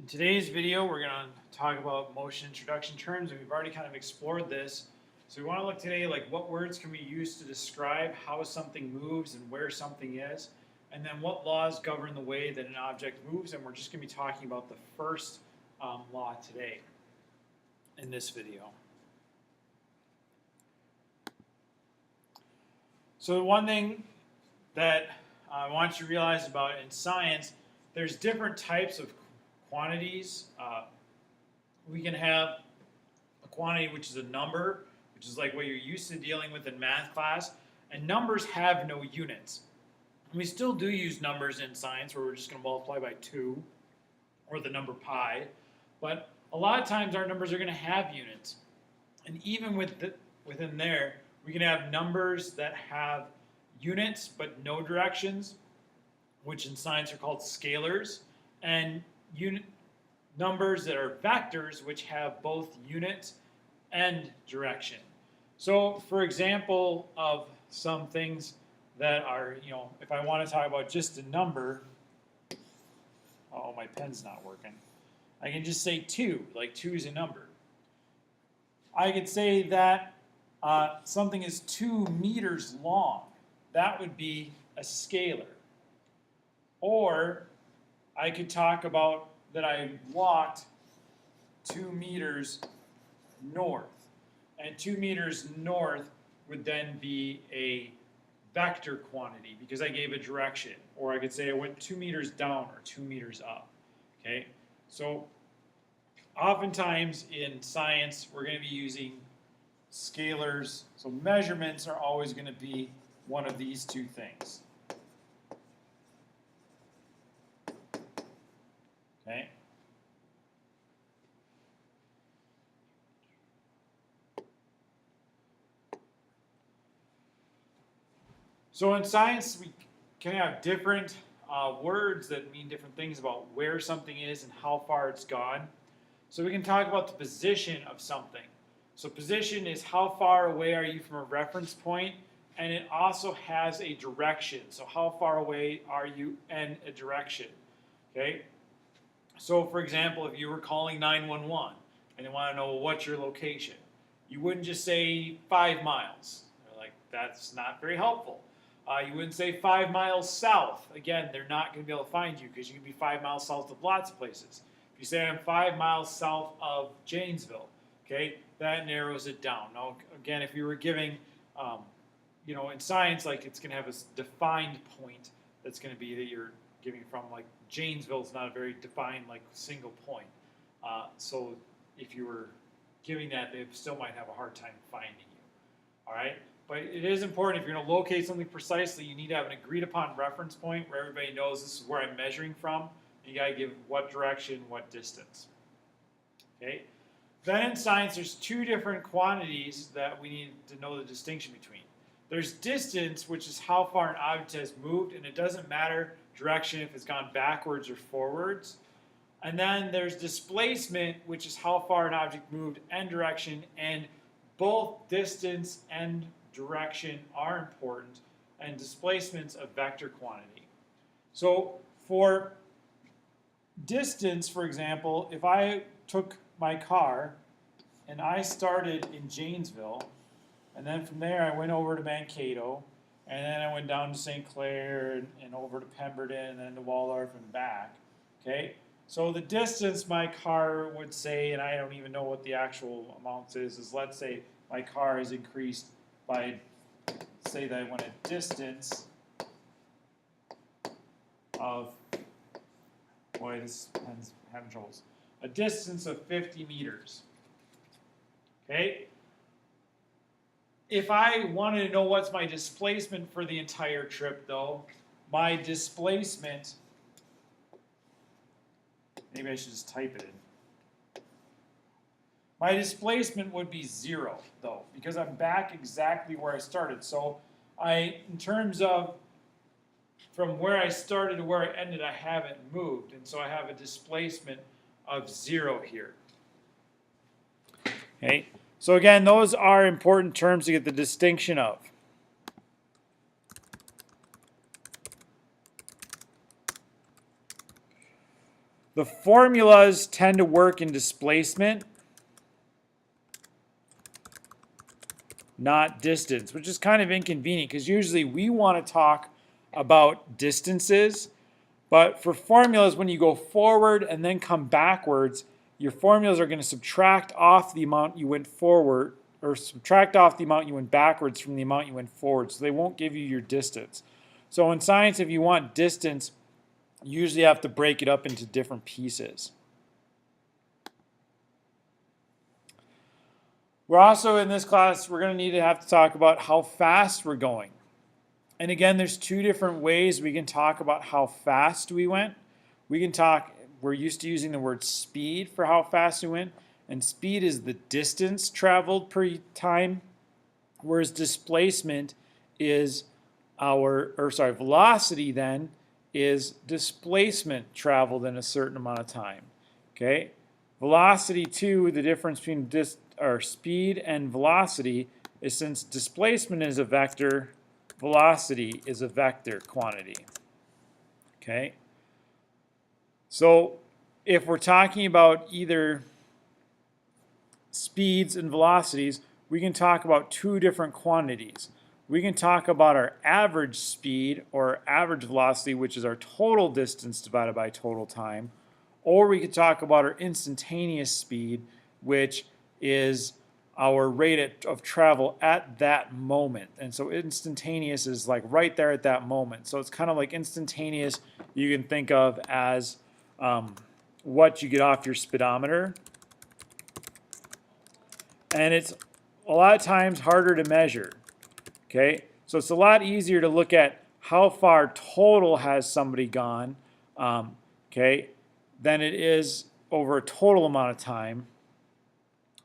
In today's video, we're going to talk about motion introduction terms, and we've already kind of explored this. So we want to look today like what words can we use to describe how something moves and where something is, and then what laws govern the way that an object moves, and we're just going to be talking about the first law today in this video. So the one thing that I want you to realize about in science, there's different types of quantities. We can have a quantity which is a number, which is like what you're used to dealing with in math class, and numbers have no units. And we still do use numbers in science where we're just going to multiply by 2 or the number pi, but a lot of times our numbers are going to have units. And even within there, we can have numbers that have units but no directions, which in science are called scalars, and numbers that are vectors, which have both units and direction. So, for example, of some things that are, if I want to talk about just a number, oh, my pen's not working. I can just say 2, like 2 is a number. I could say that something is 2 meters long. That would be a scalar. Or I could talk about that I walked 2 meters north. And 2 meters north would then be a vector quantity because I gave a direction. Or I could say I went 2 meters down or 2 meters up. Okay? So oftentimes in science we're going to be using scalars. So measurements are always going to be one of these two things. Okay. So in science, we can have different words that mean different things about where something is and how far it's gone. So we can talk about the position of something. So position is how far away are you from a reference point, and it also has a direction. So how far away are you and a direction. Okay. So, for example, if you were calling 911 and they want to know what's your location, you wouldn't just say 5 miles. They're like, that's not very helpful. You wouldn't say 5 miles south. Again, they're not going to be able to find you because you can be 5 miles south of lots of places. If you say I'm 5 miles south of Janesville, okay, that narrows it down. Now, again, if you were giving, in science, like it's going to have a defined point that's going to be that you're giving from, like Janesville is not a very defined like single point. So if you were giving that, they still might have a hard time finding you. All right, but it is important if you're going to locate something precisely, you need to have an agreed upon reference point where everybody knows this is where I'm measuring from. And you got to give what direction, what distance. Okay. Then in science, there's 2 different quantities that we need to know the distinction between. There's distance, which is how far an object has moved, and it doesn't matter direction if it's gone backwards or forwards. And then there's displacement, which is how far an object moved and direction, and both distance and direction are important, and displacement's a vector quantity. So for distance, for example, if I took my car and I started in Janesville, and then from there I went over to Mankato, and then I went down to St. Clair and over to Pemberton and then to Waldorf and back. Okay, so the distance my car would say, and I don't even know what the actual amount is let's say my car has increased by, say that I went a distance of, boy, this pen's having troubles, a distance of 50 meters. Okay. If I wanted to know what's my displacement for the entire trip, though, my displacement, maybe I should just type it in. My displacement would be 0, though, because I'm back exactly where I started. So in terms of from where I started to where I ended, I haven't moved. And so I have a displacement of 0 here. Okay. So again, those are important terms to get the distinction of. The formulas tend to work in displacement, not distance, which is kind of inconvenient because usually we want to talk about distances, but for formulas, when you go forward and then come backwards, your formulas are going to subtract off the amount you went forward, or subtract off the amount you went backwards from the amount you went forward, so they won't give you your distance. So in science, if you want distance, you usually have to break it up into different pieces. We're also, in this class, we're going to have to talk about how fast we're going. And again, there's two different ways we can talk about how fast we went. We're used to using the word speed for how fast we went, and speed is the distance traveled per time, whereas displacement is velocity then is displacement traveled in a certain amount of time. Okay? Velocity too, the difference between speed and velocity is, since displacement is a vector, velocity is a vector quantity. Okay? So if we're talking about either speeds and velocities, we can talk about two different quantities. We can talk about our average speed or average velocity, which is our total distance divided by total time, or we could talk about our instantaneous speed, which is our rate of travel at that moment. And so instantaneous is like right there at that moment. So it's kind of like instantaneous you can think of as what you get off your speedometer. And it's a lot of times harder to measure. Okay, so it's a lot easier to look at how far total has somebody gone, okay, than it is over a total amount of time,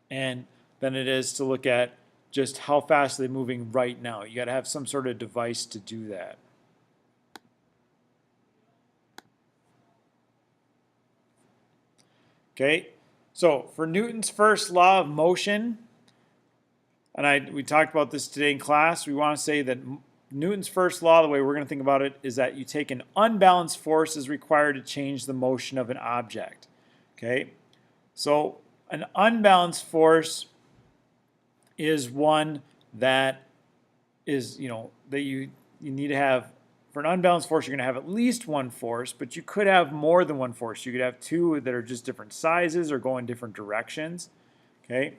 and than it is to look at just how fast are they moving right now. You got to have some sort of device to do that. Okay, so for Newton's first law of motion, and we talked about this today in class, we want to say that Newton's first law, the way we're going to think about it, is that you take an unbalanced force is required to change the motion of an object. Okay, so an unbalanced force is one that is, that you need to have. For an unbalanced force, you're going to have at least one force, but you could have more than one force. You could have two that are just different sizes or go in different directions. Okay.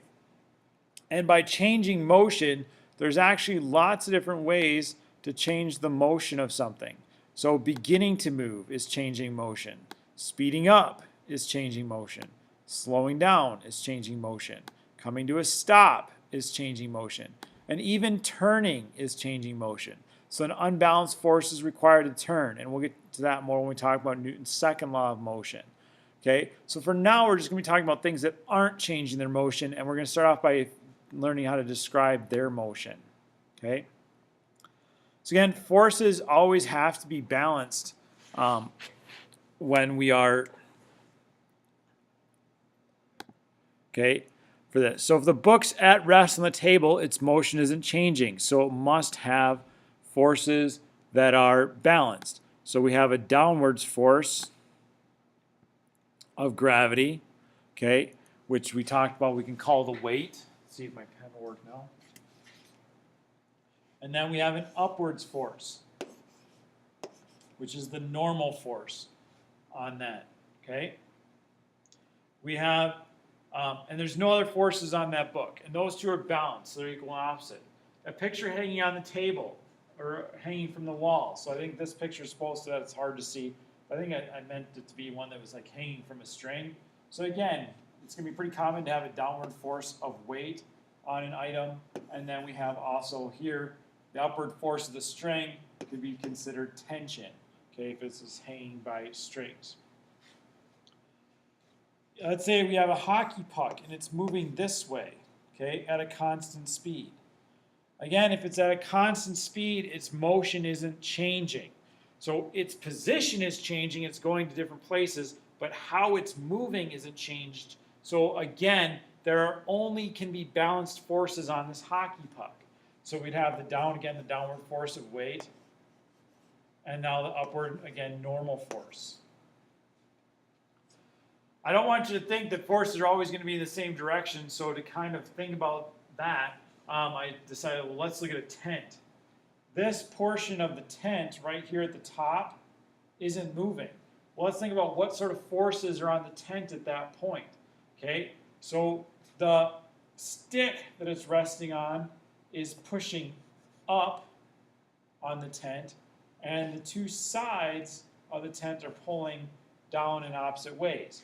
And by changing motion, there's actually lots of different ways to change the motion of something. So beginning to move is changing motion. Speeding up is changing motion. Slowing down is changing motion. Coming to a stop is changing motion. And even turning is changing motion. So an unbalanced force is required to turn. And we'll get to that more when we talk about Newton's second law of motion. Okay, so for now, we're just going to be talking about things that aren't changing their motion. And we're going to start off by learning how to describe their motion. Okay. So again, forces always have to be balanced when we are, okay, for this. So if the book's at rest on the table, its motion isn't changing. So it must have forces that are balanced. So we have a downwards force of gravity, okay, which we talked about, we can call the weight. See if my pen will work now. And then we have an upwards force, which is the normal force on that. Okay. We have, and there's no other forces on that book, and those two are balanced, so they're equal and opposite. A picture hanging on the table or hanging from the wall. So I think this picture is supposed to, it's hard to see. But I think I meant it to be one that was like hanging from a string. So again, it's going to be pretty common to have a downward force of weight on an item. And then we have also here, the upward force of the string could be considered tension, okay, if this is hanging by strings. Let's say we have a hockey puck and it's moving this way, okay, at a constant speed. Again, if it's at a constant speed, its motion isn't changing. So its position is changing, it's going to different places, but how it's moving isn't changed. So again, there only can be balanced forces on this hockey puck. So we'd have the downward force of weight, and now the upward, again, normal force. I don't want you to think that forces are always going to be in the same direction, so to kind of think about that, I decided, well, let's look at a tent. This portion of the tent right here at the top isn't moving. Well, let's think about what sort of forces are on the tent at that point. Okay, so the stick that it's resting on is pushing up on the tent, and the two sides of the tent are pulling down in opposite ways.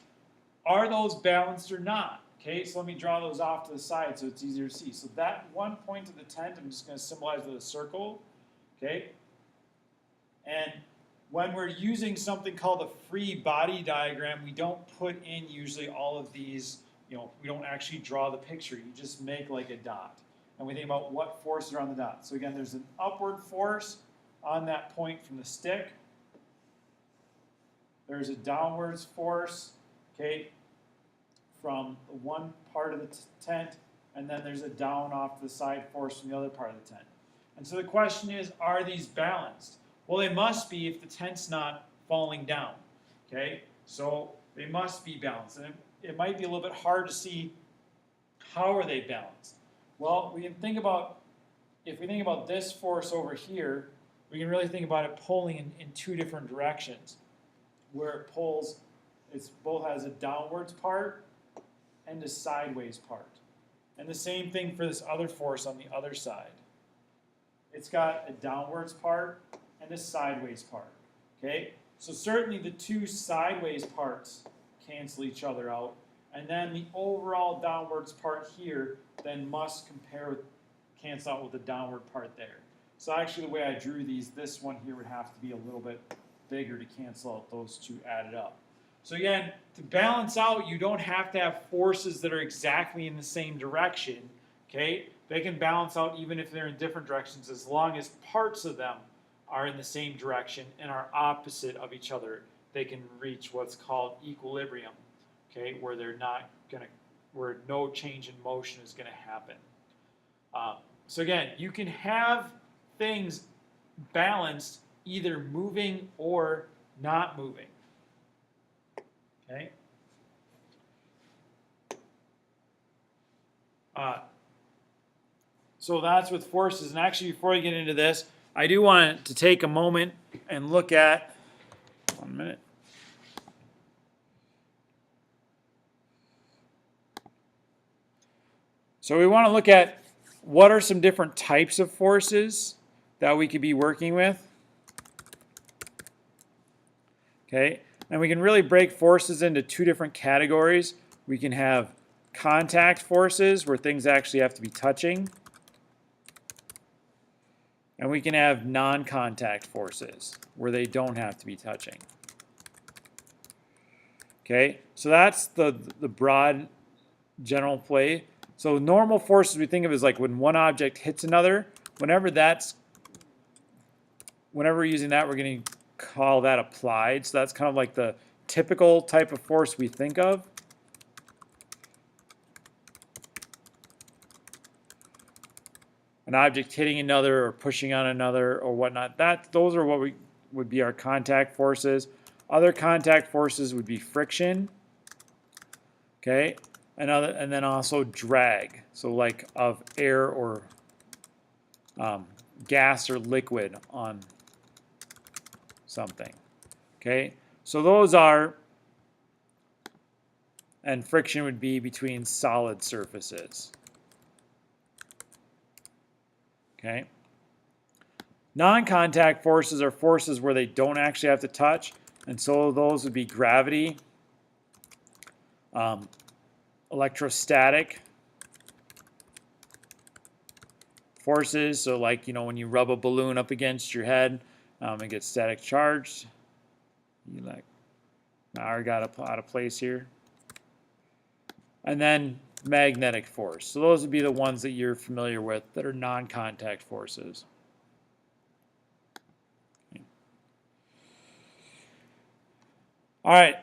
Are those balanced or not? Okay, so let me draw those off to the side so it's easier to see. So that one point of the tent, I'm just going to symbolize with a circle. Okay, and when we're using something called a free body diagram, we don't put in usually all of these, we don't actually draw the picture. You just make like a dot. And we think about what forces are on the dot. So again, there's an upward force on that point from the stick. There's a downwards force, okay, from one part of the tent, and then there's a down off to the side force from the other part of the tent. And so the question is, are these balanced? Well, they must be if the tent's not falling down, okay? So they must be balanced. And it might be a little bit hard to see how are they balanced. Well, we can think about, if we think about this force over here, we can really think about it pulling in two different directions. Where it pulls, it both has a downwards part and a sideways part. And the same thing for this other force on the other side. It's got a downwards part and a sideways part. Okay? So certainly the two sideways parts cancel each other out. And then the overall downwards part here then must cancel out with the downward part there. So actually the way I drew these, this one here would have to be a little bit bigger to cancel out those two added up. So again, to balance out, you don't have to have forces that are exactly in the same direction. Okay? They can balance out even if they're in different directions as long as parts of them are in the same direction and are opposite of each other. They can reach what's called equilibrium, okay, where they're not going to, where no change in motion is going to happen. So again, you can have things balanced either moving or not moving. Okay? So that's with forces. And actually, before I get into this, I do want to take a moment and look at, 1 minute. So we want to look at what are some different types of forces that we could be working with. Okay, and we can really break forces into two different categories. We can have contact forces where things actually have to be touching. And we can have non-contact forces where they don't have to be touching. Okay, so that's the broad general play. So normal forces we think of as like when one object hits another. Whenever we're using that, we're going to call that applied. So that's kind of like the typical type of force we think of. An object hitting another or pushing on another or whatnot. Those are what would be our contact forces. Other contact forces would be friction. Okay, and then also drag. So like of air or gas or liquid on something. Okay, so those are, and friction would be between solid surfaces. Okay. Non-contact forces are forces where they don't actually have to touch, and so those would be gravity, electrostatic forces. So like, when you rub a balloon up against your head, it gets static charged. You like, now I got out of place here. And then magnetic force. So those would be the ones that you're familiar with that are non-contact forces. Okay. All right.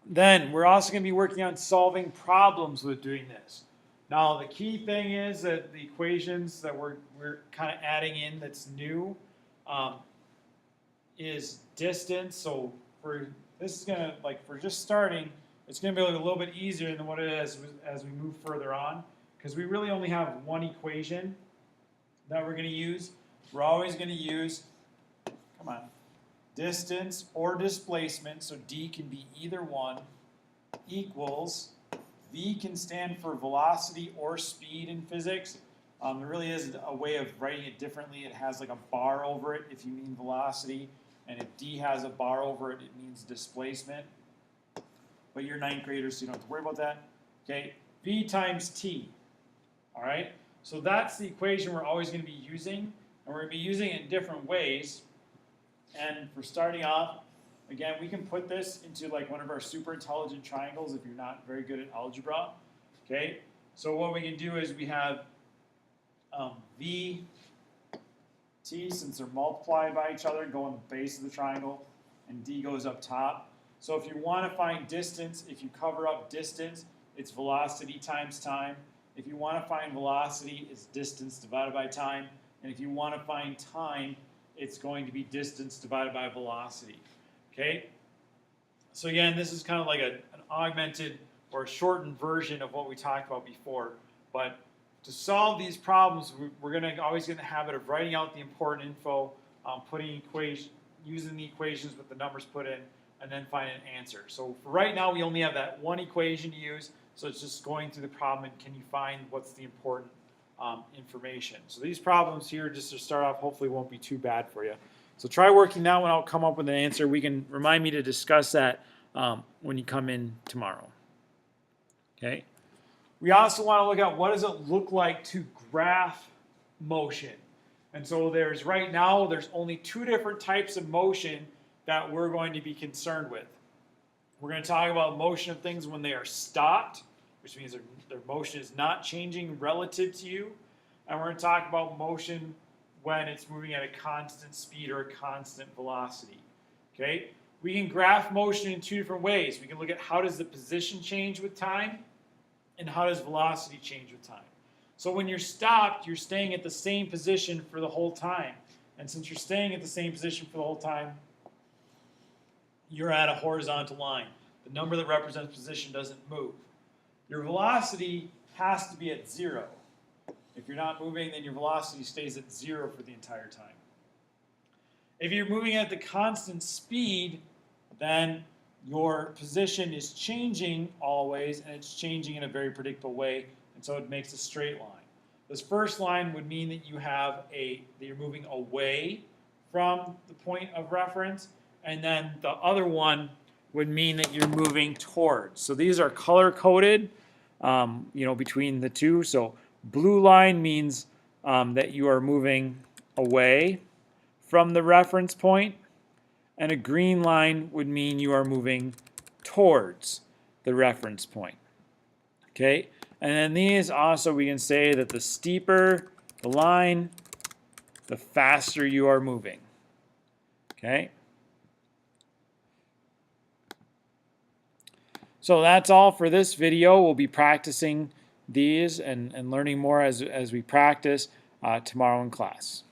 Then we're also going to be working on solving problems with doing this. Now the key thing is that the equations that we're kind of adding in that's new is distance. So for this is going to, like, for just starting, it's going to be a little bit easier than what it is as we move further on, because we really only have one equation that we're going to use. We're always going to use, come on, distance or displacement, so D can be either one, equals, V can stand for velocity or speed in physics. There really is a way of writing it differently. It has like a bar over it if you mean velocity, and if D has a bar over it, it means displacement. But you're ninth graders, so you don't have to worry about that. Okay, V times T. All right, so that's the equation we're always going to be using, and we're going to be using it in different ways. And for starting off, again, we can put this into like one of our super intelligent triangles if you're not very good at algebra. Okay, so what we can do is we have V, T, since they're multiplied by each other, go on the base of the triangle, and D goes up top. So if you want to find distance, if you cover up distance, it's velocity times time. If you want to find velocity, it's distance divided by time. And if you want to find time, it's going to be distance divided by velocity. Okay? So again, this is kind of like an augmented or a shortened version of what we talked about before. But to solve these problems, we're always going to have a habit of writing out the important info, using the equations with the numbers put in, and then find an answer. So for right now, we only have that one equation to use, so it's just going through the problem and can you find what's the important information. So these problems here, just to start off, hopefully won't be too bad for you. So try working that one out, come up with an answer. We can remind me to discuss that when you come in tomorrow. Okay. We also want to look at what does it look like to graph motion. And so right now, there's only two different types of motion that we're going to be concerned with. We're going to talk about motion of things when they are stopped, which means their motion is not changing relative to you. And we're going to talk about motion when it's moving at a constant speed or a constant velocity. Okay? We can graph motion in two different ways. We can look at how does the position change with time, and how does velocity change with time. So when you're stopped, you're staying at the same position for the whole time. And since you're staying at the same position for the whole time, you're at a horizontal line. The number that represents position doesn't move. Your velocity has to be at 0. If you're not moving, then your velocity stays at 0 for the entire time. If you're moving at the constant speed, then your position is changing always, and it's changing in a very predictable way, and so it makes a straight line. This first line would mean that you're moving away from the point of reference, and then the other one would mean that you're moving towards. So these are color-coded, between the two. So blue line means that you are moving away from the reference point, and a green line would mean you are moving towards the reference point. Okay, and then these also, we can say that the steeper the line, the faster you are moving. Okay. So that's all for this video. We'll be practicing these and learning more as we practice tomorrow in class.